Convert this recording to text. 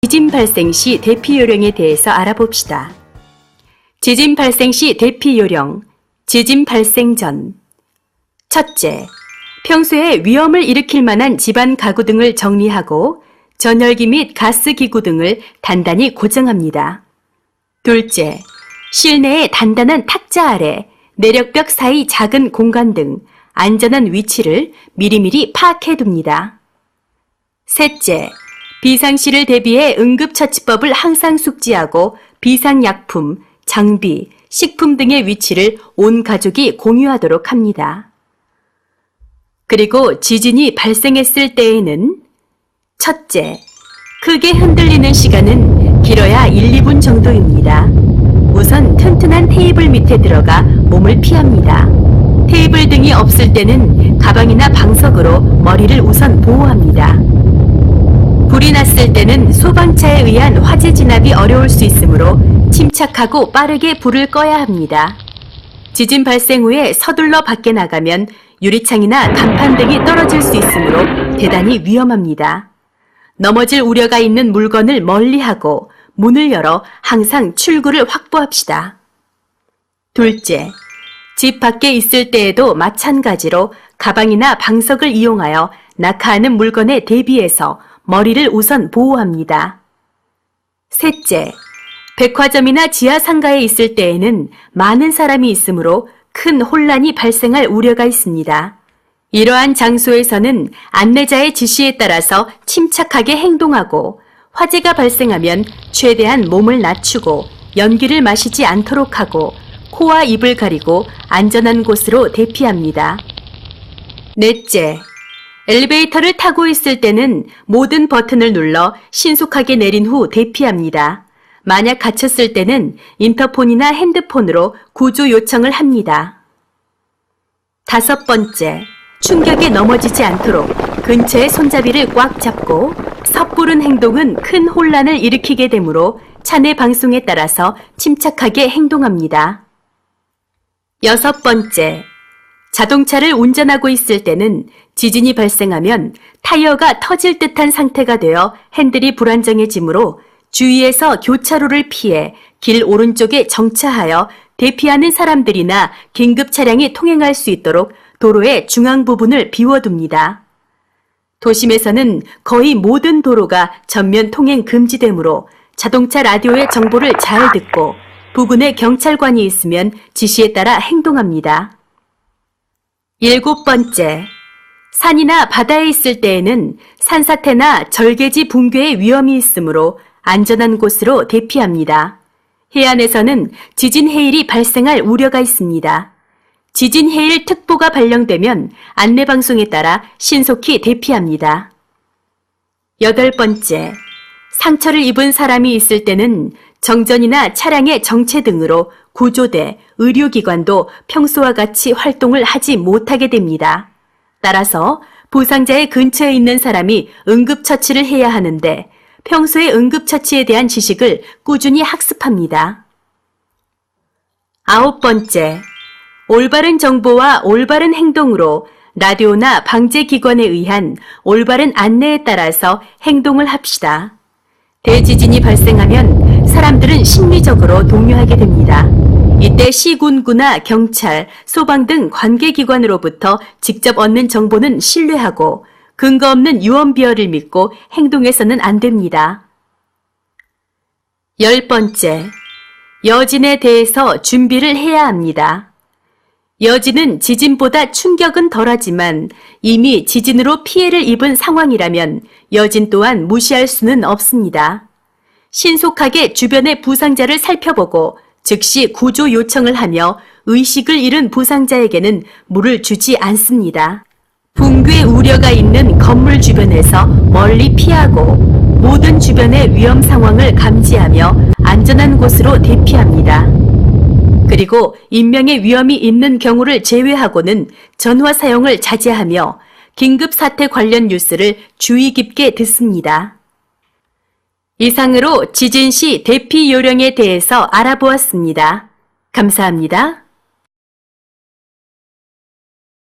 지진 발생 시 대피 요령에 대해서 알아봅시다. 지진 발생 시 대피 요령, 지진 발생 전. 첫째, 평소에 위험을 일으킬 만한 집안 가구 등을 정리하고 전열기 및 가스기구 등을 단단히 고정합니다. 둘째, 실내의 단단한 탁자 아래, 내력벽 사이 작은 공간 등 안전한 위치를 미리미리 파악해둡니다. 셋째, 비상시를 대비해 응급처치법을 항상 숙지하고 비상약품, 장비, 식품 등의 위치를 온 가족이 공유하도록 합니다. 그리고 지진이 발생했을 때에는 첫째, 크게 흔들리는 시간은 길어야 1, 2분 정도입니다. 우선 튼튼한 테이블 밑에 들어가 몸을 피합니다. 테이블 등이 없을 때는 가방이나 방석으로 머리를 우선 보호합니다. 불이 났을 때는 소방차에 의한 화재 진압이 어려울 수 있으므로 침착하고 빠르게 불을 꺼야 합니다. 지진 발생 후에 서둘러 밖에 나가면 유리창이나 간판 등이 떨어질 수 있으므로 대단히 위험합니다. 넘어질 우려가 있는 물건을 멀리하고 문을 열어 항상 출구를 확보합시다. 둘째, 집 밖에 있을 때에도 마찬가지로 가방이나 방석을 이용하여 낙하하는 물건에 대비해서 머리를 우선 보호합니다. 셋째, 백화점이나 지하상가에 있을 때에는 많은 사람이 있으므로 큰 혼란이 발생할 우려가 있습니다. 이러한 장소에서는 안내자의 지시에 따라서 침착하게 행동하고 화재가 발생하면 최대한 몸을 낮추고 연기를 마시지 않도록 하고 코와 입을 가리고 안전한 곳으로 대피합니다. 넷째, 엘리베이터를 타고 있을 때는 모든 버튼을 눌러 신속하게 내린 후 대피합니다. 만약 갇혔을 때는 인터폰이나 핸드폰으로 구조 요청을 합니다. 다섯 번째, 충격에 넘어지지 않도록 근처의 손잡이를 꽉 잡고 섣부른 행동은 큰 혼란을 일으키게 되므로 차내 방송에 따라서 침착하게 행동합니다. 여섯 번째, 자동차를 운전하고 있을 때는 지진이 발생하면 타이어가 터질 듯한 상태가 되어 핸들이 불안정해지므로 주위에서 교차로를 피해 길 오른쪽에 정차하여 대피하는 사람들이나 긴급 차량이 통행할 수 있도록 도로의 중앙 부분을 비워둡니다. 도심에서는 거의 모든 도로가 전면 통행 금지되므로 자동차 라디오의 정보를 잘 듣고 부근에 경찰관이 있으면 지시에 따라 행동합니다. 일곱 번째, 산이나 바다에 있을 때에는 산사태나 절개지 붕괴의 위험이 있으므로 안전한 곳으로 대피합니다. 해안에서는 지진 해일이 발생할 우려가 있습니다. 지진 해일 특보가 발령되면 안내방송에 따라 신속히 대피합니다. 여덟 번째, 상처를 입은 사람이 있을 때는 정전이나 차량의 정체 등으로 구조대, 의료기관도 평소와 같이 활동을 하지 못하게 됩니다. 따라서 부상자의 근처에 있는 사람이 응급처치를 해야 하는데 평소에 응급처치에 대한 지식을 꾸준히 학습합니다. 아홉 번째, 올바른 정보와 올바른 행동으로 라디오나 방제기관에 의한 올바른 안내에 따라서 행동을 합시다. 대지진이 발생하면 사람들은 심리적으로 동요하게 됩니다. 이때 시군구나 경찰, 소방 등 관계기관으로부터 직접 얻는 정보는 신뢰하고 근거 없는 유언비어를 믿고 행동해서는 안 됩니다. 열 번째, 여진에 대해서 준비를 해야 합니다. 여진은 지진보다 충격은 덜하지만 이미 지진으로 피해를 입은 상황이라면 여진 또한 무시할 수는 없습니다. 신속하게 주변의 부상자를 살펴보고 즉시 구조 요청을 하며 의식을 잃은 부상자에게는 물을 주지 않습니다. 붕괴 우려가 있는 건물 주변에서 멀리 피하고 모든 주변의 위험 상황을 감지하며 안전한 곳으로 대피합니다. 그리고 인명의 위험이 있는 경우를 제외하고는 전화 사용을 자제하며 긴급 사태 관련 뉴스를 주의 깊게 듣습니다. 이상으로 지진 시 대피 요령에 대해서 알아보았습니다. 감사합니다.